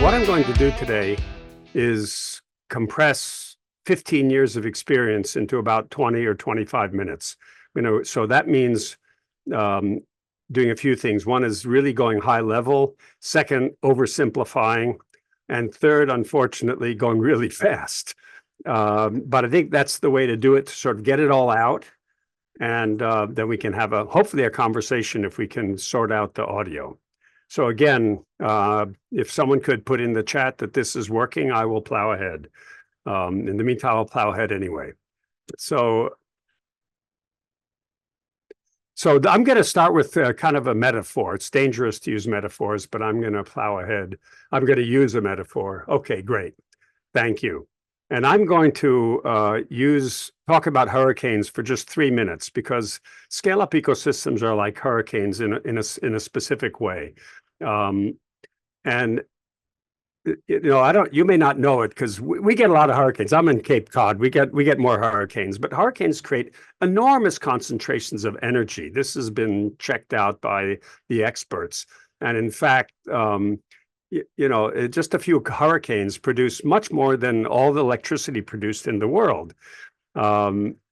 What I'm going to do today is compress 15 years of experience into about 20 or 25 minutes. So that means doing a few things. One is really going high level. Second, oversimplifying. And third, unfortunately, going really fast. But I think that's the way to do it, to sort of get it all out. And then we can have hopefully a conversation if we can sort out the audio. So again, if someone could put in the chat that this is working, I will plow ahead. In the meantime, I'll plow ahead anyway. So I'm going to start with kind of a metaphor. It's dangerous to use metaphors, but I'm going to plow ahead. I'm going to use a metaphor. Okay, great. Thank you. And I'm going to talk about hurricanes for just 3 minutes, because scale-up ecosystems are like hurricanes in a specific way. And you may not know it because we get a lot of hurricanes. I'm in Cape Cod. We get more hurricanes, but hurricanes create enormous concentrations of energy. This has been checked out by the experts. And in fact, just a few hurricanes produce much more than all the electricity produced in the world.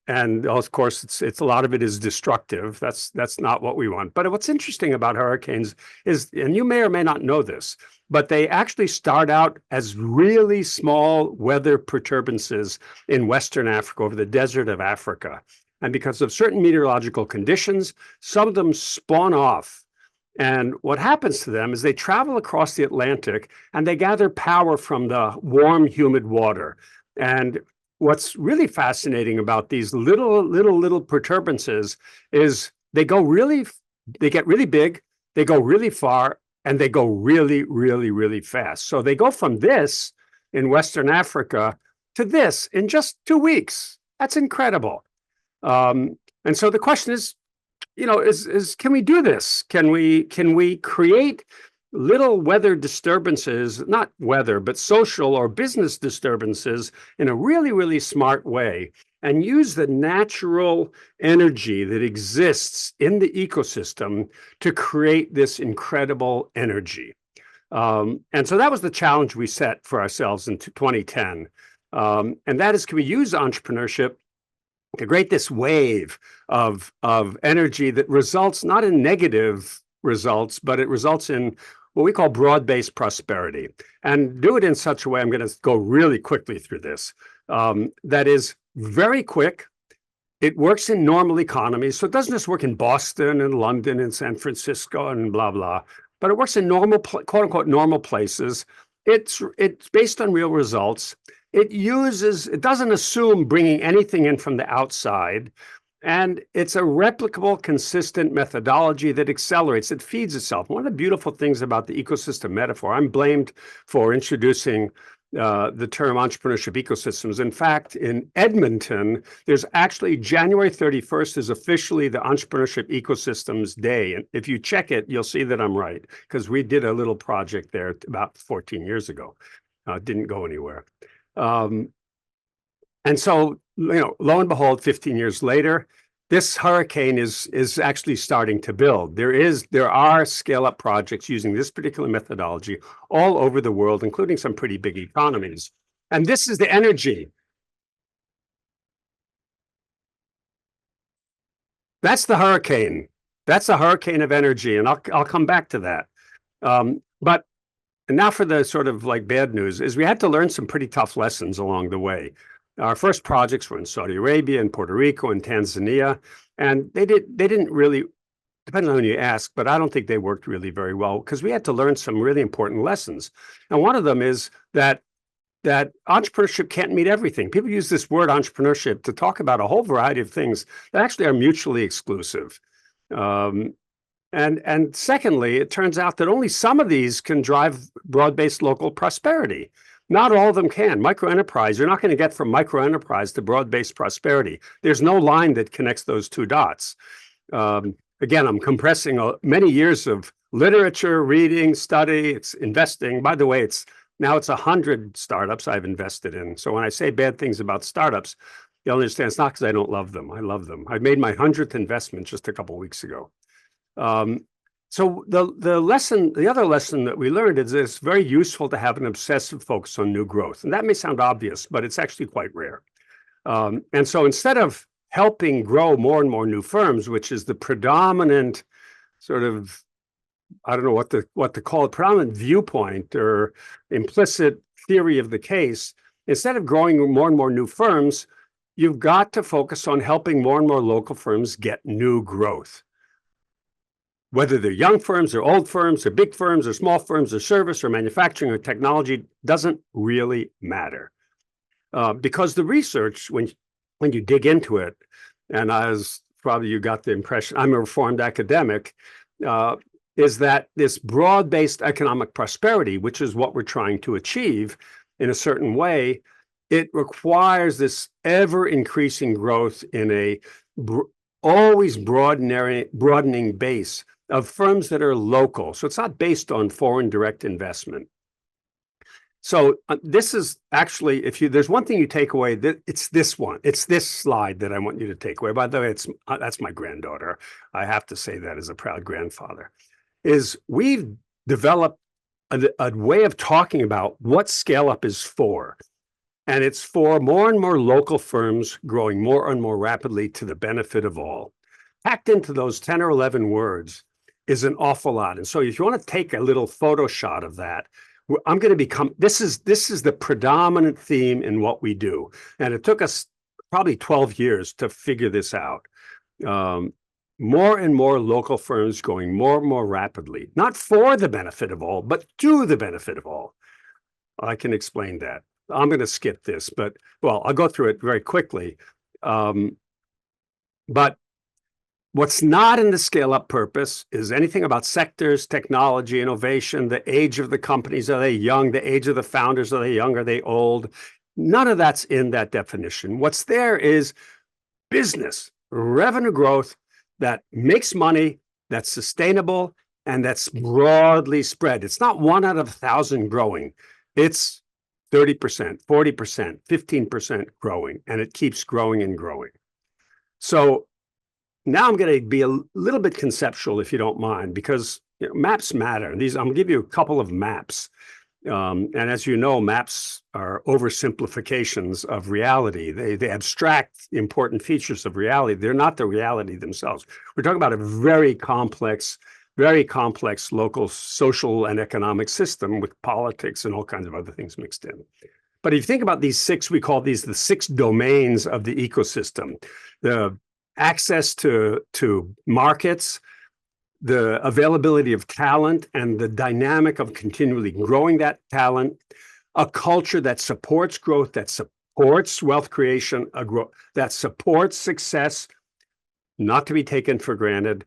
And of course, it's a lot of it is destructive. That's not what we want. But what's interesting about hurricanes is, and you may or may not know this, but they actually start out as really small weather perturbances in Western Africa, over the desert of Africa. And because of certain meteorological conditions, some of them spawn off. And what happens to them is they travel across the Atlantic and they gather power from the warm, humid water. And what's really fascinating about these little perturbances is they get really big, they go really far, and they go really, really, really fast. So they go from this in Western Africa to this in just 2 weeks. That's incredible. And so the question is, can we do this? Can we create little weather disturbances, not weather, but social or business disturbances in a really, really smart way, and use the natural energy that exists in the ecosystem to create this incredible energy? And so that was the challenge we set for ourselves in 2010. And that is, can we use entrepreneurship to create this wave of energy that results not in negative results, but it results in what we call broad-based prosperity, and do it in such a way, I'm going to go really quickly through this, that is very quick. It works in normal economies. So it doesn't just work in Boston and London and San Francisco and blah, blah, but it works in normal, quote unquote, normal places. It's based on real results. It doesn't assume bringing anything in from the outside. And it's a replicable, consistent methodology that accelerates, it feeds itself. One of the beautiful things about the ecosystem metaphor, I'm blamed for introducing the term entrepreneurship ecosystems. In fact, in Edmonton, there's actually January 31st is officially the Entrepreneurship Ecosystems Day. And if you check it, you'll see that I'm right, because we did a little project there about 14 years ago. It didn't go anywhere. And so, lo and behold, 15 years later, this hurricane is actually starting to build. There are scale-up projects using this particular methodology all over the world, including some pretty big economies. And this is the energy. That's the hurricane. That's a hurricane of energy, and I'll come back to that. But now for the sort of like bad news is we had to learn some pretty tough lessons along the way. Our first projects were in Saudi Arabia and Puerto Rico and Tanzania, and they didn't really, depends on who you ask, but I don't think they worked really very well, because we had to learn some really important lessons. And one of them is that entrepreneurship can't meet everything. People use this word entrepreneurship to talk about a whole variety of things that actually are mutually exclusive. And secondly, it turns out that only some of these can drive broad-based local prosperity. Not all of them can. Microenterprise, you're not going to get from microenterprise to broad-based prosperity. There's no line that connects those two dots. Again, I'm compressing many years of literature, reading, study, it's investing. By the way, now it's 100 startups I've invested in. So when I say bad things about startups, you'll understand it's not because I don't love them. I love them. I made my 100th investment just a couple of weeks ago. So the other lesson that we learned is it's very useful to have an obsessive focus on new growth. And that may sound obvious, but it's actually quite rare. And so instead of helping grow more and more new firms, which is the predominant sort of, I don't know what to call it, predominant viewpoint or implicit theory of the case, instead of growing more and more new firms, you've got to focus on helping more and more local firms get new growth. Whether they're young firms or old firms or big firms or small firms or service or manufacturing or technology, doesn't really matter. Because the research, when you dig into it, and as probably you got the impression, I'm a reformed academic, is that this broad-based economic prosperity, which is what we're trying to achieve in a certain way, it requires this ever-increasing growth in a always broadening base of firms that are local. So it's not based on foreign direct investment. So this is actually, there's one thing you take away, it's this one. It's this slide that I want you to take away. By the way, that's my granddaughter. I have to say that as a proud grandfather. Is we've developed a way of talking about what ScaleUp is for. And it's for more and more local firms growing more and more rapidly to the benefit of all. Packed into those 10 or 11 words is an awful lot. And so if you want to take a little photo shot of that, I'm going to become, this is the predominant theme in what we do. And it took us probably 12 years to figure this out. More and more local firms going more and more rapidly, not for the benefit of all, but to the benefit of all. I can explain that. I'm going to skip this, but well, I'll go through it very quickly. But what's not in the ScaleUp purpose is anything about sectors, technology, innovation, the age of the companies. Are they young? The age of the founders. Are they young? Are they old? None of that's in that definition. What's there is business, revenue growth that makes money, that's sustainable, and that's broadly spread. It's not 1 out of 1,000 growing. It's 30%, 40%, 15% growing, and it keeps growing and growing. So now I'm going to be a little bit conceptual, if you don't mind, because maps matter. I'm going to give you a couple of maps. And as you know, maps are oversimplifications of reality. They abstract important features of reality. They're not the reality themselves. We're talking about a very complex local social and economic system with politics and all kinds of other things mixed in. But if you think about these 6, we call these the 6 domains of the ecosystem. The access to markets, the availability of talent and the dynamic of continually growing that talent, a culture that supports growth, that supports wealth creation, that supports success, not to be taken for granted,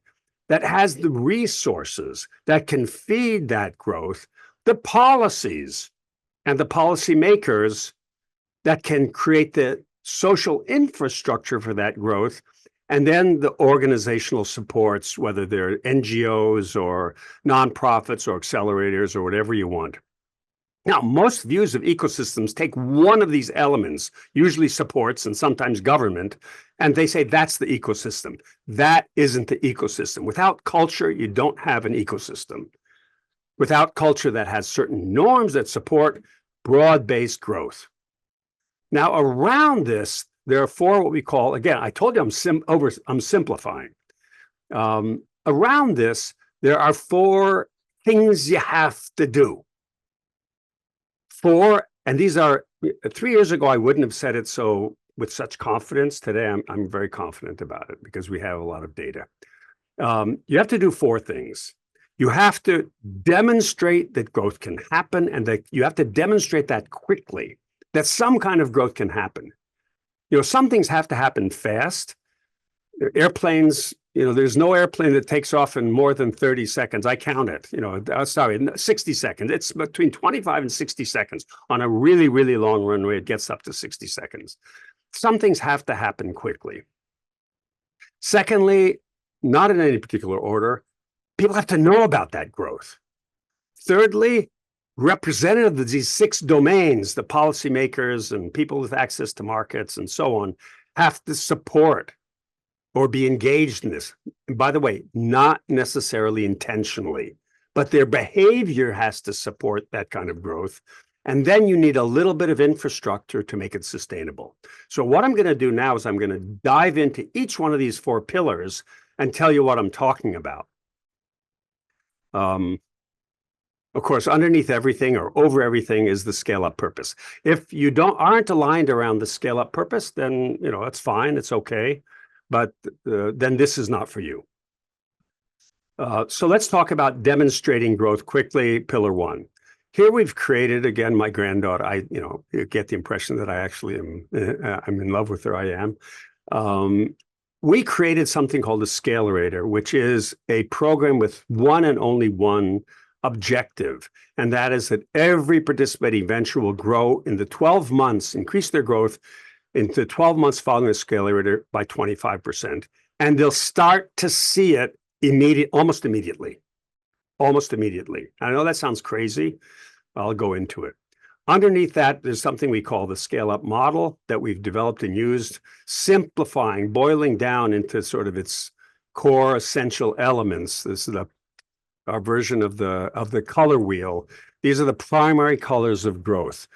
that has the resources that can feed that growth, the policies and the policymakers that can create the social infrastructure for that growth, and then the organizational supports, whether they're NGOs or nonprofits or accelerators or whatever you want. Now, most views of ecosystems take one of these elements, usually supports and sometimes government, and they say that's the ecosystem. That isn't the ecosystem. Without culture, you don't have an ecosystem. Without culture that has certain norms that support broad-based growth. Now, around this, there are 4 what we call, again, I told you I'm simplifying. Around this, there are 4 things you have to do. 4, and these are, 3 years ago, I wouldn't have said it so with such confidence. Today, I'm very confident about it because we have a lot of data. You have to do 4 things. You have to demonstrate that growth can happen, and that you have to demonstrate that quickly, that some kind of growth can happen. Some things have to happen fast. Airplanes, there's no airplane that takes off in more than 30 seconds. I count it, 60 seconds. It's between 25 and 60 seconds. On a really, really long runway, it gets up to 60 seconds. Some things have to happen quickly. Secondly, not in any particular order, people have to know about that growth. Thirdly, representative of these 6 domains, the policymakers and people with access to markets and so on, have to support or be engaged in this. And by the way, not necessarily intentionally, but their behavior has to support that kind of growth. And then you need a little bit of infrastructure to make it sustainable. So what I'm going to do now is I'm going to dive into each one of these 4 pillars and tell you what I'm talking about. Of course, underneath everything or over everything is the scale up purpose. If you aren't aligned around the scale up purpose, then that's fine, it's okay, but then this is not for you. So let's talk about demonstrating growth quickly. Pillar 1. Here we've created, again, my granddaughter. You get the impression that I actually am. I'm in love with her. I am. We created something called a ScaleUp, which is a program with one and only one objective, and that is that every participating venture will grow in the 12 months, increase their growth into 12 months following the ScaleUp by 25%, and they'll start to see it almost immediately. Almost immediately. I know that sounds crazy. I'll go into it. Underneath that, there's something we call the ScaleUp model that we've developed and used, simplifying, boiling down into sort of its core essential elements. This is our version of the color wheel. These are the primary colors of growth.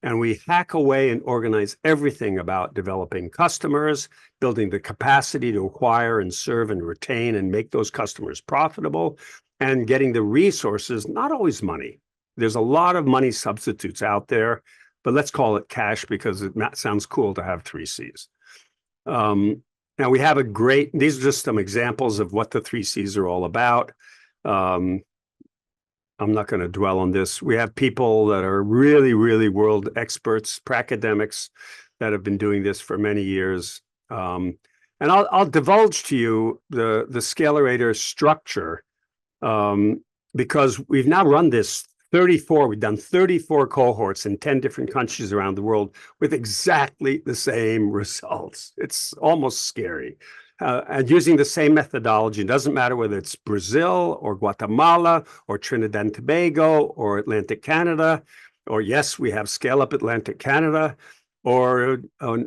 And we hack away and organize everything about developing customers, building the capacity to acquire and serve and retain and make those customers profitable, and getting the resources, not always money. There's a lot of money substitutes out there, but let's call it cash because it sounds cool to have 3 C's. Now we have these are just some examples of what the 3 C's are all about. I'm not going to dwell on this. We have people that are really, really world experts, academics that have been doing this for many years. And I'll divulge to you the ScaleUp structure because we've now run this we've done 34 cohorts in 10 different countries around the world with exactly the same results. It's almost scary. And using the same methodology, it doesn't matter whether it's Brazil or Guatemala or Trinidad and Tobago or Atlantic Canada, or yes, we have ScaleUp Atlantic Canada or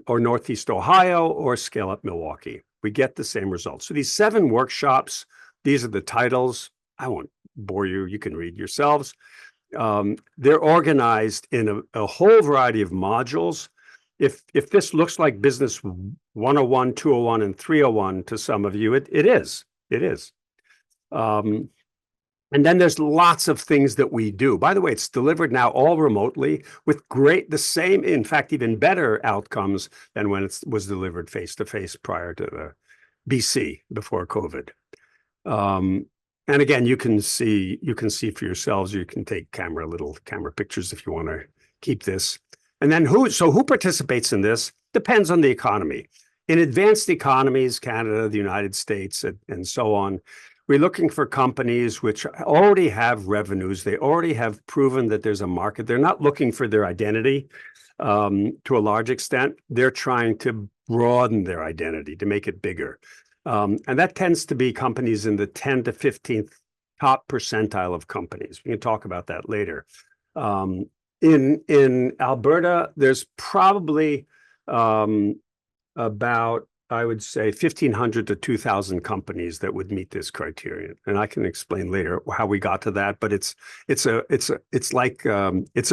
Northeast Ohio or ScaleUp Milwaukee. We get the same results. So these 7 workshops, these are the titles. I won't bore you. You can read yourselves. They're organized in a whole variety of modules. If this looks like business 101, 201, and 301 to some of you, it is. And then there's lots of things that we do. By the way, it's delivered now all remotely with the same, in fact, even better outcomes than when it was delivered face-to-face prior to the BC, before COVID. And again, you can see for yourselves. You can take little camera pictures if you want to keep this. And then who participates in this depends on the economy. In advanced economies, Canada, the United States, and so on, we're looking for companies which already have revenues. They already have proven that there's a market. They're not looking for their identity to a large extent. They're trying to broaden their identity to make it bigger. And that tends to be companies in the 10 to 15th top percentile of companies. We can talk about that later. In Alberta, there's probably about, I would say, 1,500 to 2,000 companies that would meet this criterion, and I can explain later how we got to that. But it's a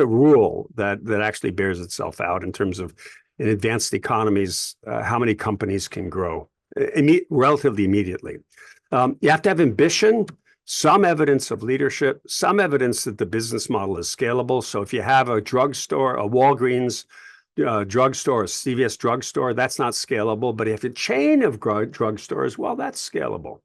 rule that actually bears itself out in terms of in advanced economies how many companies can grow relatively immediately. You have to have ambition, some evidence of leadership, some evidence that the business model is scalable. So if you have a drugstore, a Walgreens drugstore, a CVS drugstore, that's not scalable. But if a chain of drugstores, well, that's scalable.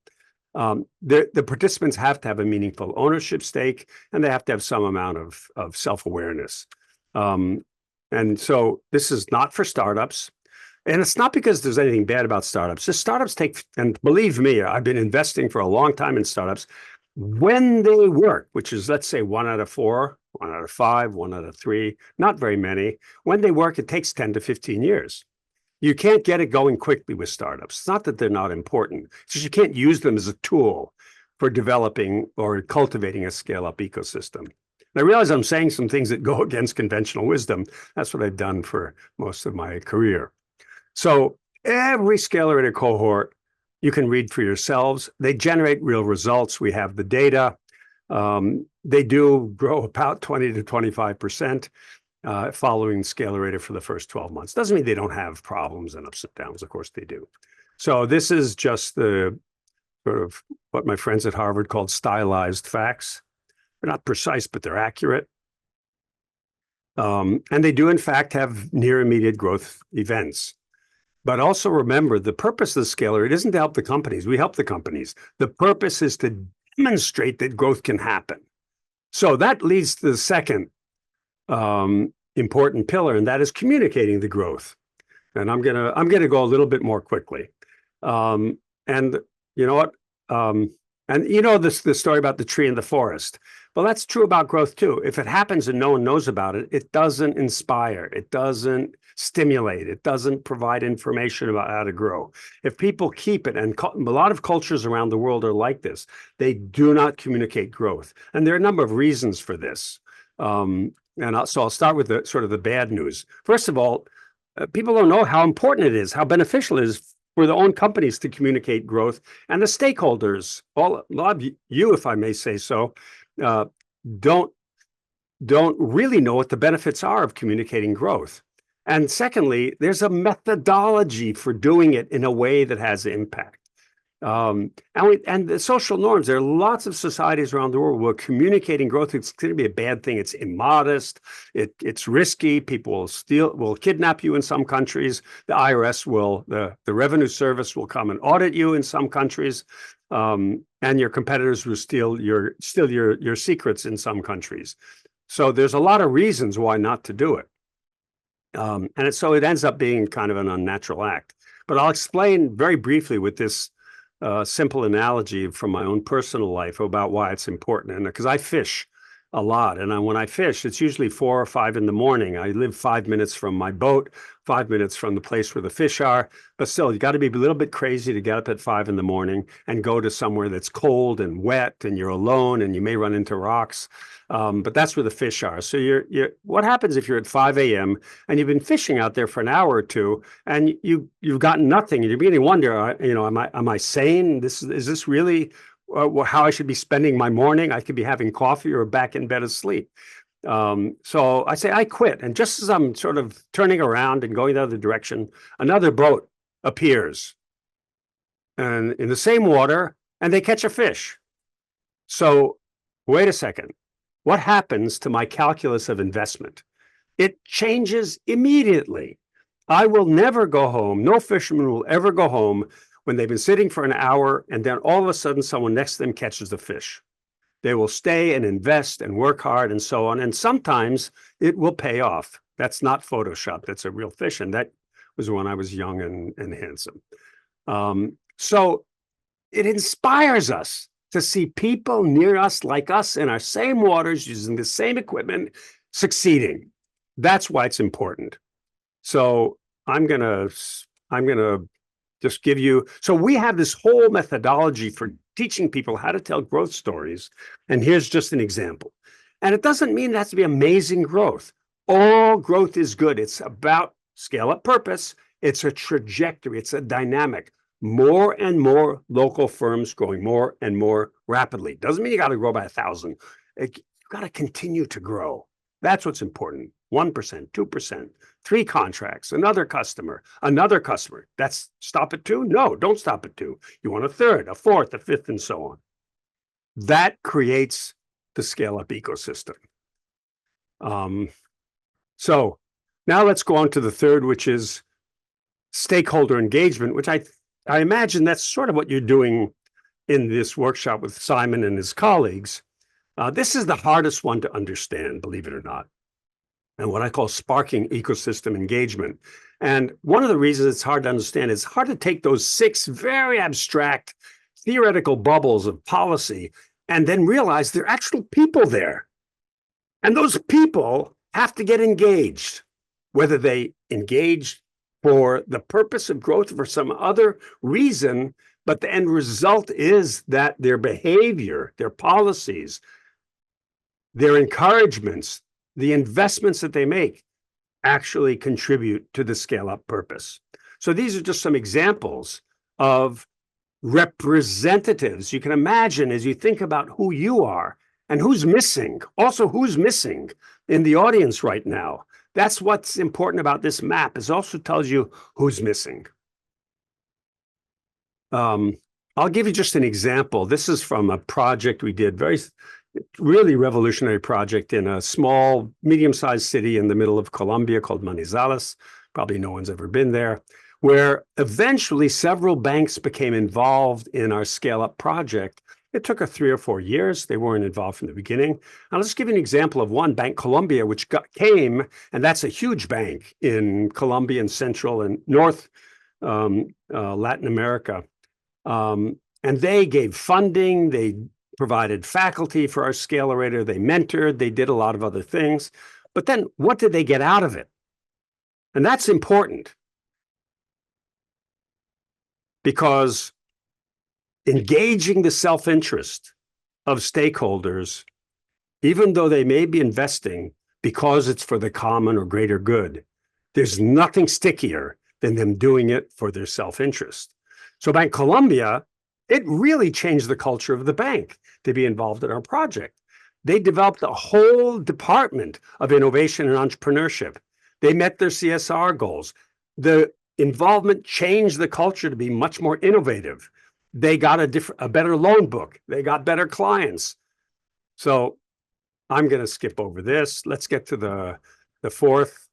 The participants have to have a meaningful ownership stake, and they have to have some amount of self-awareness. And so this is not for startups. And it's not because there's anything bad about startups. The startups and believe me, I've been investing for a long time in startups. When they work, which is, let's say, 1 out of 4, 1 out of 5, 1 out of 3, not very many. When they work, it takes 10 to 15 years. You can't get it going quickly with startups. It's not that they're not important. It's just you can't use them as a tool for developing or cultivating a scale-up ecosystem. And I realize I'm saying some things that go against conventional wisdom. That's what I've done for most of my career. So every ScaleUp cohort You can read for yourselves. They generate real results. We have the data. They do grow about 20 to 25% following ScaleUp for the first 12 months. Doesn't mean they don't have problems and ups and downs. Of course they do. So this is just the sort of what my friends at Harvard called stylized facts. They're not precise, but they're accurate. And they do, in fact, have near immediate growth events. But also remember, the purpose of the ScaleUp, it isn't to help the companies. We help the companies. The purpose is to demonstrate that growth can happen. So that leads to the second important pillar, and that is communicating the growth. And I'm gonna go a little bit more quickly. And you know what? And you know this the story about the tree in the forest. Well, that's true about growth too. If it happens and no one knows about it, it doesn't inspire, it doesn't stimulate, it doesn't provide information about how to grow. If people keep it, and a lot of cultures around the world are like this, they do not communicate growth. And there are a number of reasons for this. So I'll start with the sort of the bad news. First of all, people don't know how important it is, how beneficial it is for their own companies to communicate growth, and the stakeholders, a lot of you, if I may say so, don't really know what the benefits are of communicating growth. And secondly, there's a methodology for doing it in a way that has impact. And the social norms, there are lots of societies around the world where communicating growth, it's going to be a bad thing. It's immodest. It's risky. People will kidnap you in some countries. The IRS the Revenue Service will come and audit you in some countries. And your competitors will steal your secrets in some countries. So there's a lot of reasons why not to do it. So it ends up being kind of an unnatural act. But I'll explain very briefly with this simple analogy from my own personal life about why it's important. And because I fish a lot, and when I fish, it's usually 4 or 5 in the morning. I live 5 minutes from my boat, 5 minutes from the place where the fish are. But still, you got to be a little bit crazy to get up at 5 in the morning and go to somewhere that's cold and wet, and you're alone, and you may run into rocks. But that's where the fish are. So what happens if you're at 5 a.m. and you've been fishing out there for an hour or two, and you've gotten nothing, and you're beginning to wonder, am I sane? Is this really how I should be spending my morning? I could be having coffee or back in bed asleep. So I say I quit, and just as I'm sort of turning around and going the other direction, another boat appears, and in the same water, and they catch a fish. So wait a second. What happens to my calculus of investment? It changes immediately. I will never go home. No fisherman will ever go home when they've been sitting for an hour and then all of a sudden someone next to them catches the fish. They will stay and invest and work hard and so on. And sometimes it will pay off. That's not Photoshop. That's a real fish. And that was when I was young and handsome. So it inspires us to see people near us, like us, in our same waters, using the same equipment, succeeding. That's why it's important. So I'm gonna just give you. So we have this whole methodology for teaching people how to tell growth stories. And here's just an example. And it doesn't mean it has to be amazing growth. All growth is good. It's about scale-up purpose. It's a trajectory. It's a dynamic. More and more local firms growing more and more rapidly. Doesn't mean you got to grow by 1,000. You got to continue to grow. That's what's important. 1%, 2%, 3 contracts, another customer. That's stop at 2? No, don't stop at 2. You want a 3rd, a 4th, a 5th, and so on. That creates the scale-up ecosystem. So now let's go on to the third, which is stakeholder engagement, which I imagine that's sort of what you're doing in this workshop with Simon and his colleagues. This is the hardest one to understand, believe it or not, and what I call sparking ecosystem engagement. And one of the reasons it's hard to understand is it's hard to take those 6 very abstract theoretical bubbles of policy and then realize there are actual people there. And those people have to get engaged, whether they engage for the purpose of growth or for some other reason, but the end result is that their behavior, their policies, their encouragements, the investments that they make actually contribute to the scale-up purpose. So these are just some examples of representatives. You can imagine as you think about who you are and who's missing, also who's missing in the audience right now. That's what's important about this map, is also tells you who's missing. I'll give you just an example. This is from a project we did, really revolutionary project in a small, medium-sized city in the middle of Colombia called Manizales. Probably no one's ever been there, where eventually several banks became involved in our ScaleUp project. It took 3 or 4 years. They weren't involved from the beginning. I'll just give you an example of one, Bank Colombia, which came, and that's a huge bank in Colombia and Central and North Latin America. And they gave funding, they provided faculty for our Scalerator, they mentored, they did a lot of other things. But then what did they get out of it? And that's important, because engaging the self-interest of stakeholders, even though they may be investing because it's for the common or greater good, there's nothing stickier than them doing it for their self-interest. So Bank Colombia, it really changed the culture of the bank to be involved in our project. They developed a whole department of innovation and entrepreneurship. They met their CSR goals. The involvement changed the culture to be much more innovative. They got a better loan book. They got better clients. So I'm going to skip over this. Let's get to the fourth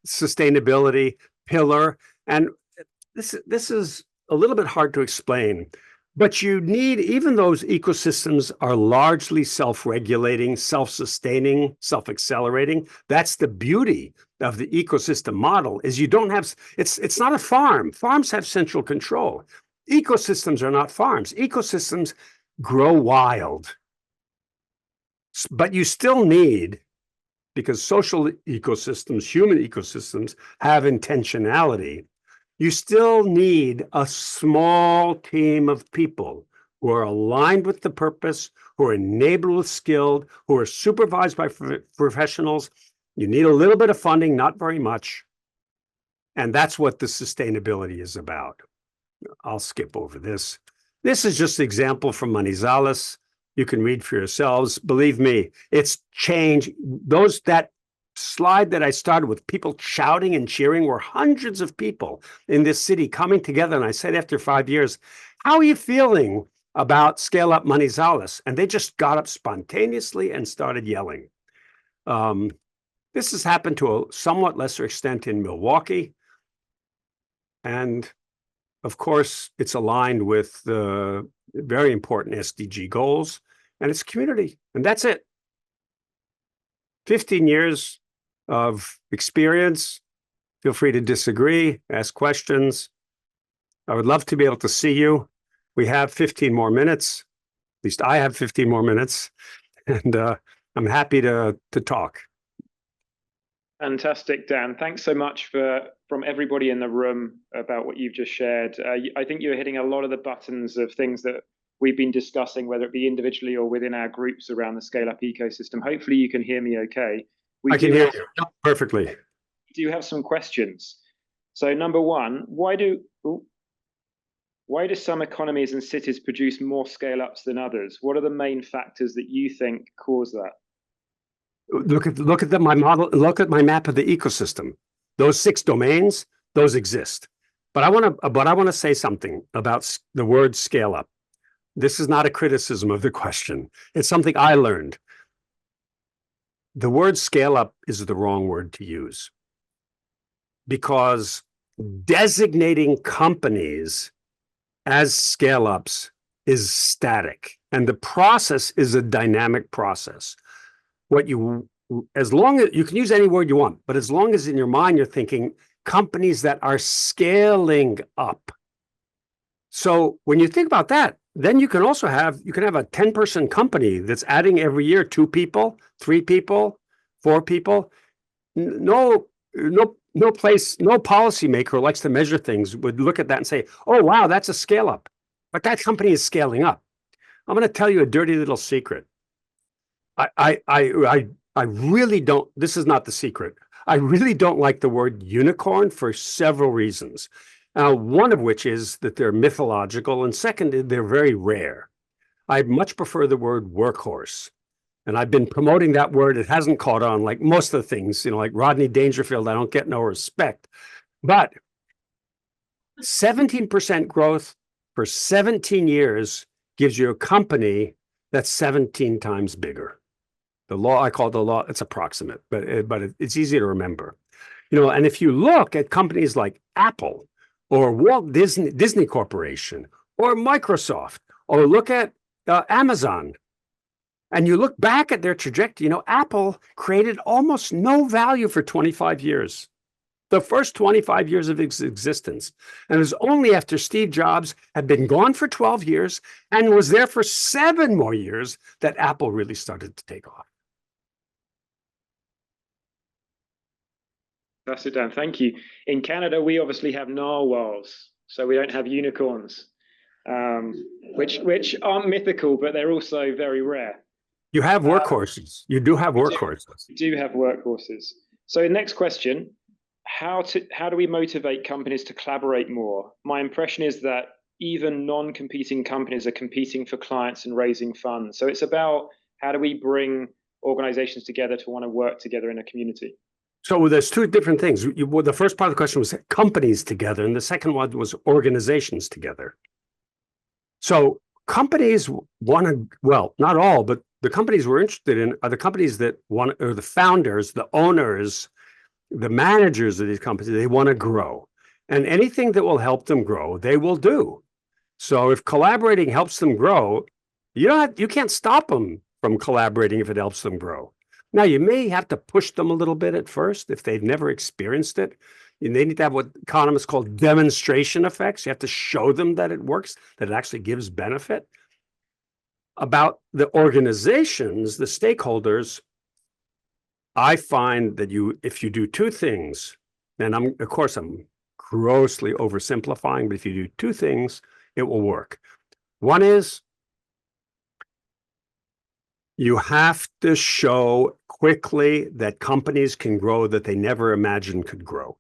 sustainability pillar. And this is a little bit hard to explain, but you need, even those ecosystems are largely self-regulating, self-sustaining, self-accelerating. That's the beauty of the ecosystem model, is you don't have, it's not a farm. Farms have central control. Ecosystems are not farms. Ecosystems grow wild. But you still need, because social ecosystems, human ecosystems have intentionality, you still need a small team of people who are aligned with the purpose, who are enabled with skilled, who are supervised by professionals. You need a little bit of funding, not very much. And that's what the sustainability is about. I'll skip over this. This is just an example from Manizales. You can read for yourselves. Believe me, it's changed. That slide that I started with, people shouting and cheering, were hundreds of people in this city coming together. And I said, after 5 years, how are you feeling about ScaleUp Manizales? And they just got up spontaneously and started yelling. This has happened to a somewhat lesser extent in Milwaukee. And of course, it's aligned with the very important SDG goals, and it's community. And that's it. 15 years of experience. Feel free to disagree, ask questions. I would love to be able to see you. We have 15 more minutes. At least I have 15 more minutes. And I'm happy to talk. Fantastic, Dan. Thanks so much from everybody in the room about what you've just shared. I think you're hitting a lot of the buttons of things that we've been discussing, whether it be individually or within our groups around the ScaleUp ecosystem. Hopefully you can hear me okay. I can hear you perfectly. We do have some questions. So number one, why do some economies and cities produce more scale-ups than others? What are the main factors that you think cause that? Look at my model. Look at my map of the ecosystem. Those 6 domains, those exist. But I want to say something about the word scale up. This is not a criticism of the question. It's something I learned. The word scale up is the wrong word to use, because designating companies as scale ups is static, and the process is a dynamic process. As long as you can use any word you want, but as long as in your mind you're thinking companies that are scaling up. So when you think about that, then you can also have a 10-person company that's adding every year 2 people, 3 people, 4 people. No policymaker likes to measure things would look at that and say, oh wow, that's a scale up. But that company is scaling up. I'm going to tell you a dirty little secret. I really don't, this is not the secret. I really don't like the word unicorn for several reasons. One of which is that they're mythological, and second, they're very rare. I much prefer the word workhorse. And I've been promoting that word. It hasn't caught on like most of the things, like Rodney Dangerfield, I don't get no respect. But 17% growth for 17 years gives you a company that's 17 times bigger. The law, I call it the law, it's approximate, but it's easy to remember. And if you look at companies like Apple or Walt Disney Corporation or Microsoft, or look at Amazon, and you look back at their trajectory, Apple created almost no value for 25 years. The first 25 years of its existence. And it was only after Steve Jobs had been gone for 12 years and was there for 7 more years that Apple really started to take off. That's it, Dan. Thank you. In Canada, we obviously have narwhals, so we don't have unicorns, which aren't mythical, but they're also very rare. You have workhorses. You do have workhorses. We do have workhorses. So next question, how do we motivate companies to collaborate more? My impression is that even non-competing companies are competing for clients and raising funds. So it's about how do we bring organizations together to want to work together in a community? So there's 2 different things. The first part of the question was companies together, and the second one was organizations together. So companies want to, well, not all, but the companies we're interested in are the companies that want, or the founders, the owners, the managers of these companies, they want to grow. And anything that will help them grow, they will do. So if collaborating helps them grow, you can't stop them from collaborating if it helps them grow. Now, you may have to push them a little bit at first if they've never experienced it. They need to have what economists call demonstration effects. You have to show them that it works, that it actually gives benefit. About the organizations, the stakeholders, I find that if you do 2 things, and I'm grossly oversimplifying, but if you do 2 things, it will work. One is you have to show quickly that companies can grow that they never imagined could grow.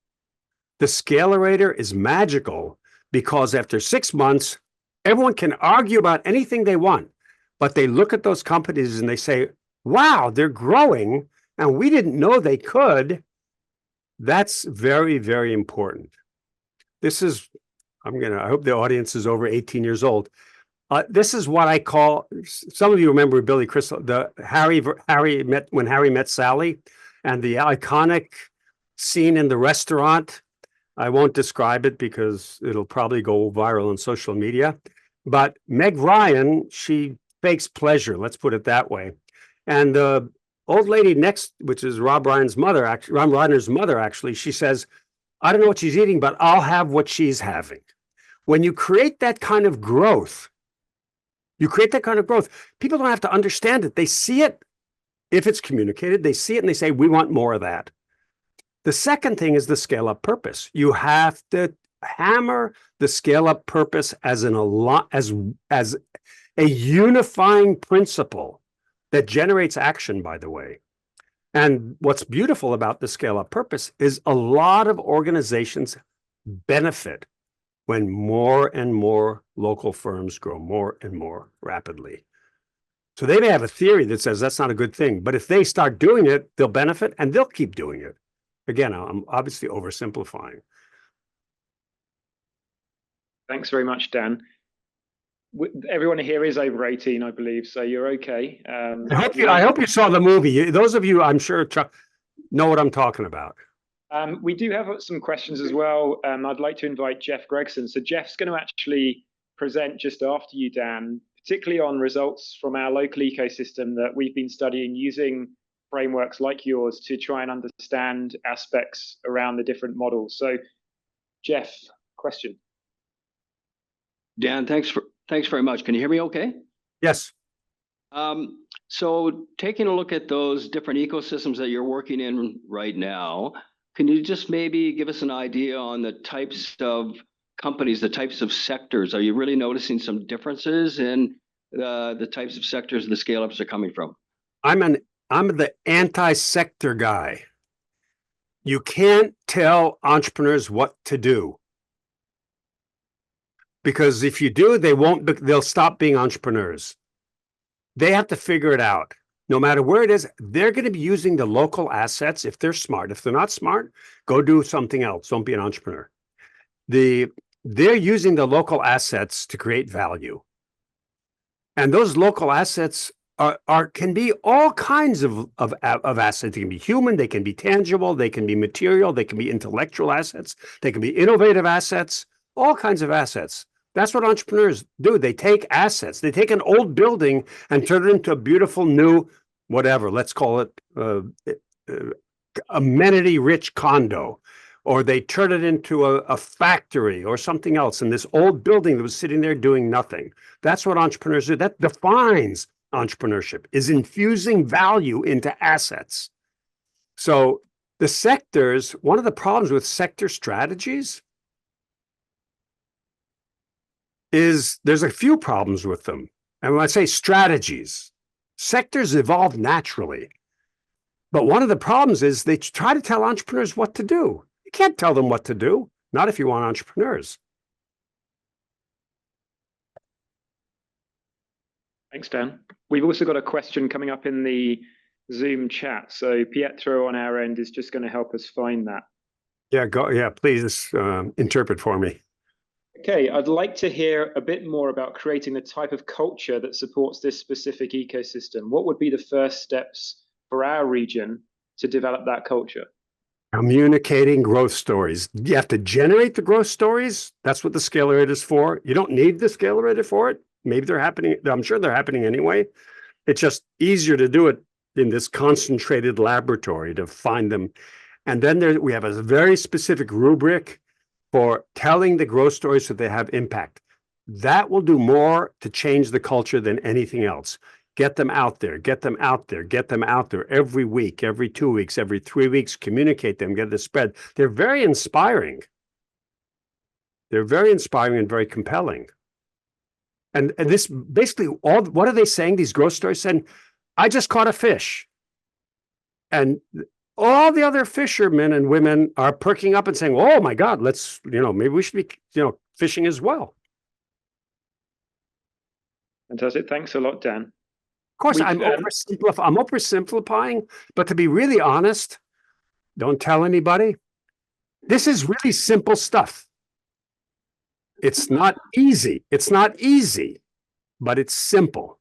The Scalerator is magical because after 6 months, everyone can argue about anything they want, but they look at those companies and they say, wow, they're growing and we didn't know they could. That's very, very important. This is, I hope the audience is over 18 years old. This is what I call, some of you remember Billy Crystal, when Harry met Sally, and the iconic scene in the restaurant. I won't describe it because it'll probably go viral on social media. But Meg Ryan, she fakes pleasure, let's put it that way. And the old lady next, which is Rob Reiner's mother, actually, she says, I don't know what she's eating, but I'll have what she's having. When you create that kind of growth, people don't have to understand it. They see it. If it's communicated, they see it and they say, we want more of that. The second thing is the scale-up purpose. You have to hammer the scale-up purpose as a unifying principle that generates action, by the way. And what's beautiful about the scale-up purpose is a lot of organizations benefit when more and more local firms grow more and more rapidly. So they may have a theory that says that's not a good thing, but if they start doing it, they'll benefit and they'll keep doing it. Again, I'm obviously oversimplifying. Thanks very much, Dan. Everyone here is over 18, I believe, so you're okay. I hope you saw the movie. Those of you, I'm sure, know what I'm talking about. We do have some questions as well. I'd like to invite Jeff Gregson. So Jeff's going to actually present just after you, Dan, particularly on results from our local ecosystem that we've been studying using frameworks like yours to try and understand aspects around the different models. So Jeff, question. Dan, thanks very much. Can you hear me okay? Yes. So taking a look at those different ecosystems that you're working in right now, can you just maybe give us an idea on the types of companies, the types of sectors? Are you really noticing some differences in the types of sectors the scale-ups are coming from? I'm the anti-sector guy. You can't tell entrepreneurs what to do. Because if you do, they'll stop being entrepreneurs. They have to figure it out. No matter where it is, they're going to be using the local assets if they're smart. If they're not smart, go do something else. Don't be an entrepreneur. They're using the local assets to create value. And those local assets can be all kinds of assets. They can be human, they can be tangible, they can be material, they can be intellectual assets, they can be innovative assets, all kinds of assets. That's what entrepreneurs do. They take assets. They take an old building and turn it into a beautiful new, whatever, let's call it amenity-rich condo. Or they turn it into a factory or something else. And this old building that was sitting there doing nothing. That's what entrepreneurs do. That defines entrepreneurship, is infusing value into assets. So the sectors, one of the problems with sector strategies is there's a few problems with them. And when I say strategies, sectors evolve naturally. But one of the problems is they try to tell entrepreneurs what to do. You can't tell them what to do, not if you want entrepreneurs. Thanks, Dan. We've also got a question coming up in the Zoom chat. So Pietro on our end is just going to help us find that. Yeah, go. Yeah, please interpret for me. Okay, I'd like to hear a bit more about creating the type of culture that supports this specific ecosystem. What would be the first steps for our region to develop that culture? Communicating growth stories. You have to generate the growth stories. That's what the ScaleUp is for. You don't need the ScaleUp for it. Maybe they're happening. I'm sure they're happening anyway. It's just easier to do it in this concentrated laboratory to find them. And then we have a very specific rubric for telling the growth stories so they have impact. That will do more to change the culture than anything else. Get them out there, get them out there, get them out there every week, every 2 weeks, every 3 weeks, communicate them, get the spread. They're very inspiring. They're very inspiring and very compelling. And this basically, what are they saying? These growth stories saying, I just caught a fish. And all the other fishermen and women are perking up and saying, oh my God, maybe we should be, fishing as well. Fantastic. Thanks a lot, Dan. Of course, I'm oversimplifying, but to be really honest, don't tell anybody. This is really simple stuff. It's not easy. It's not easy, but it's simple.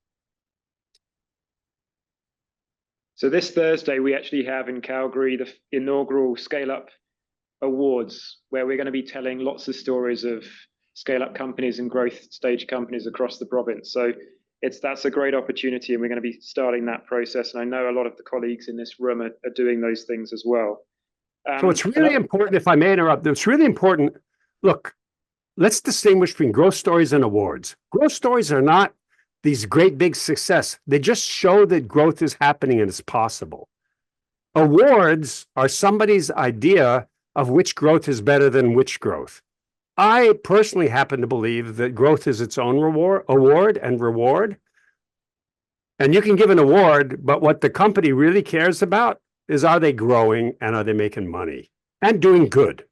So this Thursday, we actually have in Calgary the inaugural ScaleUp Awards, where we're going to be telling lots of stories of scale-up companies and growth stage companies across the province. So that's a great opportunity, and we're going to be starting that process. And I know a lot of the colleagues in this room are doing those things as well. So it's really important, if I may interrupt, it's really important. Look, let's distinguish between growth stories and awards. Growth stories are not these great big success. They just show that growth is happening and it's possible. Awards are somebody's idea of which growth is better than which growth. I personally happen to believe that growth is its own award and reward. And you can give an award, but what the company really cares about is, are they growing and are they making money and doing good?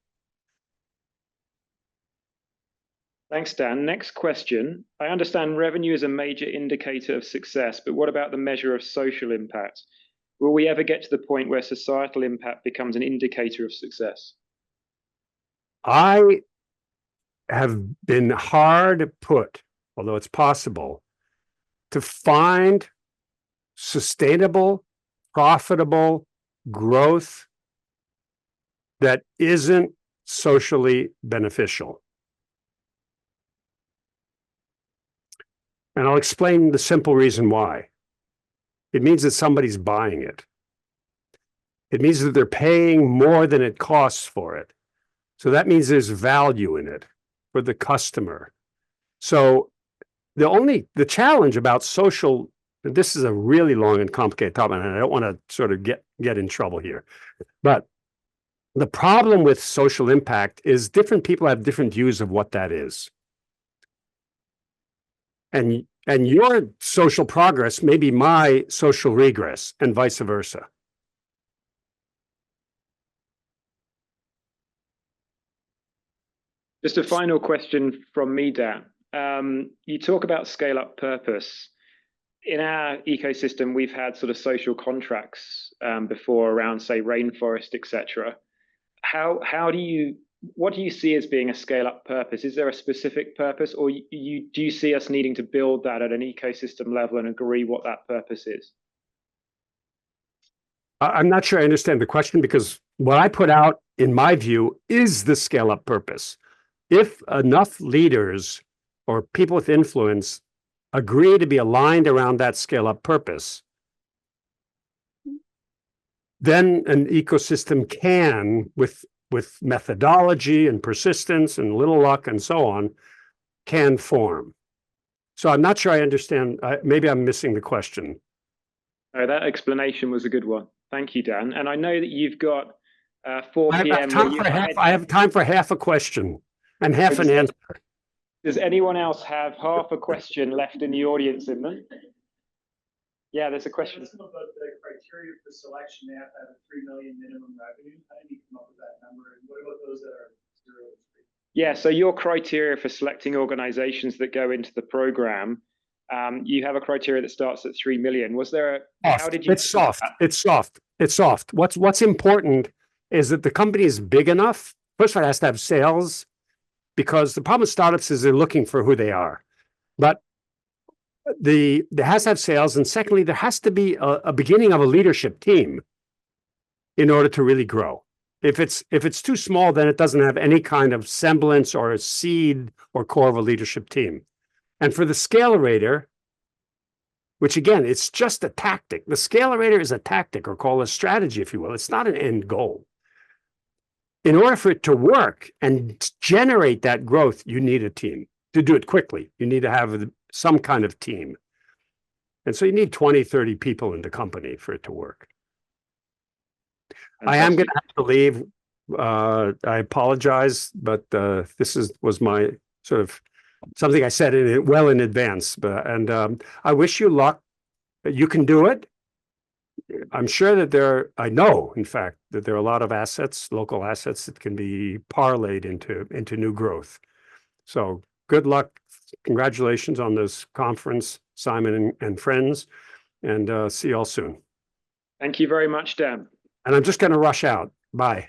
Thanks, Dan. Next question. I understand revenue is a major indicator of success, but what about the measure of social impact? Will we ever get to the point where societal impact becomes an indicator of success? I have been hard put, although it's possible, to find sustainable, profitable growth that isn't socially beneficial. And I'll explain the simple reason why. It means that somebody's buying it. It means that they're paying more than it costs for it. So that means there's value in it for the customer. So the challenge about social, and this is a really long and complicated topic, and I don't want to sort of get in trouble here. But the problem with social impact is different people have different views of what that is. And your social progress may be my social regress, and vice versa. Just a final question from me, Dan. You talk about scale-up purpose. In our ecosystem, we've had sort of social contracts before around, say, rainforest, etc. What do you see as being a scale-up purpose? Is there a specific purpose, or do you see us needing to build that at an ecosystem level and agree what that purpose is? I'm not sure I understand the question, because what I put out, in my view, is the scale-up purpose. If enough leaders or people with influence agree to be aligned around that scale-up purpose, then an ecosystem can, with methodology and persistence and little luck and so on, can form. So I'm not sure I understand. Maybe I'm missing the question. Oh, that explanation was a good one. Thank you, Dan. And I know that you've got 4 p.m. I have time for half a question and half an answer. Does anyone else have half a question left in the audience in them? Yeah, there's a question. About the criteria for selection, they have to have a 3 million minimum revenue. How did you come up with that number? And what about those that are 0 to 3? Yeah, so your criteria for selecting organizations that go into the program, you have a criteria that starts at 3 million. Was there how did you? It's soft. It's soft. It's soft. What's important is that the company is big enough. First of all, it has to have sales, because the problem with startups is they're looking for who they are. But there has to have sales, and secondly, there has to be a beginning of a leadership team in order to really grow. If it's too small, then it doesn't have any kind of semblance or a seed or core of a leadership team. And for the Scalerator, which again, it's just a tactic. The Scalerator is a tactic, or call it a strategy, if you will. It's not an end goal. In order for it to work and generate that growth, you need a team. To do it quickly, you need to have some kind of team. And so you need 20, 30 people in the company for it to work. Fantastic. I am going to have to leave. I apologize, but this was my sort of something I said well in advance. And I wish you luck. You can do it. I'm sure that I know, in fact, that there are a lot of assets, local assets, that can be parlayed into new growth. So good luck. Congratulations on this conference, Simon and friends, and see you all soon. Thank you very much, Dan. And I'm just going to rush out. Bye.